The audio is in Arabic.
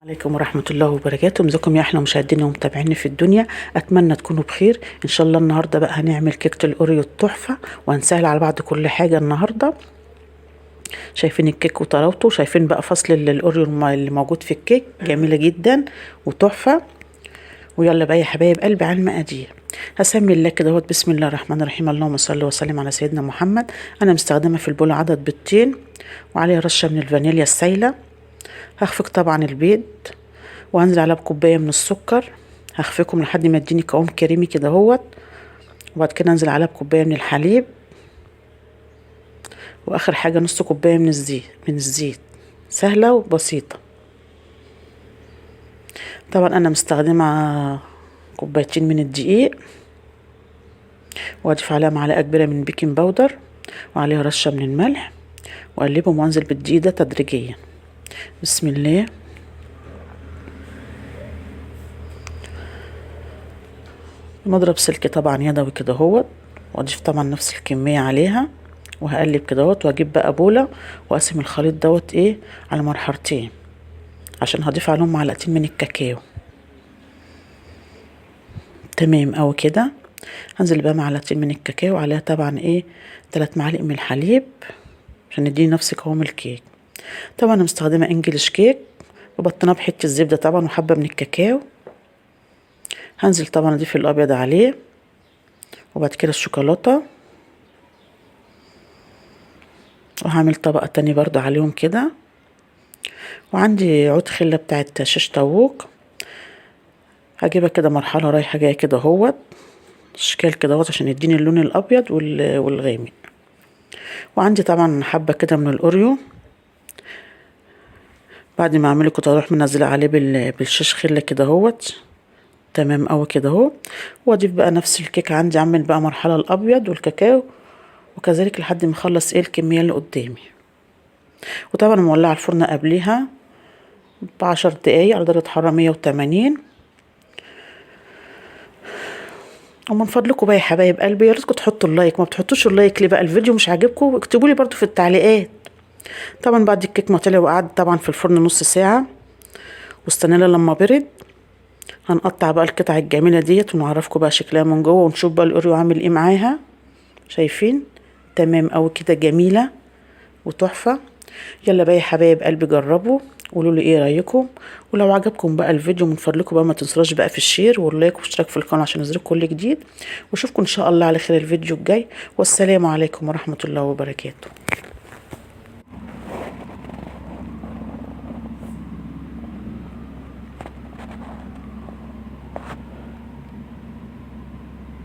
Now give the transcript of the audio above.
عليكم ورحمة الله وبركاته. ازيكم يا احلى مشاهديني ومتابعيني في الدنيا؟ اتمنى تكونوا بخير ان شاء الله. النهارده بقى هنعمل كيكه الاوريو التحفه، وهنسهل على بعض كل حاجه النهارده. شايفين الكيك وطراوته، شايفين بقى فصل الاوريو اللي موجود في الكيك، جميله جدا وتحفه. ويلا بقى يا حبايب قلبي على المقادير. هسمي الله كده اهوت. بسم الله الرحمن الرحيم، اللهم صل وسلم على سيدنا محمد. انا مستخدمه في البوله عدد بيضتين وعليه رشه من الفانيليا السايله. هخفق طبعا البيض وهنزل عليها بكوبايه من السكر، هخفقهم لحد ما يديني قوام كريمي كده اهوت. وبعد كده انزل عليها بكوبايه من الحليب، واخر حاجه نص كوبايه من الزيت. سهله وبسيطه. طبعا انا مستخدمه كوبايتين من الدقيق، واضيف عليها معلقه كبيره من بيكنج باودر وعليها رشه من الملح، واقلبهم وانزل بالدقيق ده تدريجيا. بسم الله. مضرب سلك طبعا يدوي كده اهوت، واضيف طبعا نفس الكميه عليها، وهقلب كده اهوت. واجيب بقى بوله واقسم الخليط دوت على مرحلتين، عشان هضيف عليهم معلقتين من الكاكاو. تمام اوي كده. هنزل بقى معلقتين من الكاكاو عليها طبعا 3 معالق من الحليب، عشان يديني نفس قوام الكيك. طبعا انا مستخدمه انجليش كيك، وبطناه بحته الزبده طبعا وحبه من الكاكاو. هنزل طبعا اضيف الابيض عليه، وبعد كده الشوكولاته، وهعمل طبقه تاني برضو عليهم كده. وعندي عود خله بتاعت شيش طاووق، هجيبها كده مرحله رايحه جايه كده اهوت، اشكال كده اهوت عشان يديني اللون الابيض والغامق. وعندي طبعا حبه كده من الاوريو، بعد ما اعمله كده اروح منزله عليه بالشيش خله كده اهوت. تمام اوي كده اهو. واضيف بقى نفس الكيك عندي، اعمل بقى مرحله الابيض والكاكاو، وكذلك لحد ما اخلص الكميه اللي قدامي. وطبعا مولعه الفرن قبليها ب10 دقايق على درجه حراره 180. ومن فضلكم بقى يا حبايب قلبي، يا ريتكم تحطوا اللايك. ما بتحطوش اللايك ليه بقى؟ الفيديو مش عاجبكم؟ اكتبوا لي برضو في التعليقات. طبعا بعد الكيك ما طلع وقعد طبعا في الفرن نص ساعه، واستنينا لما برد. هنقطع بقى القطع الجميله ديت ونعرفكم بقى شكلها من جوه، ونشوف بقى الاوريو عامل ايه معاها. شايفين؟ تمام اوي كده، جميله وتحفه. يلا بقى يا حبايب قلبي جربوا، قولوا لي ايه رايكم. ولو عجبكم بقى الفيديو من فضلكم بقى ما تنسوش بقى في الشير واللايك والاشتراك في القناه عشان ينزلكم كل جديد. واشوفكم ان شاء الله على خير الفيديو الجاي. والسلام عليكم ورحمه الله وبركاته.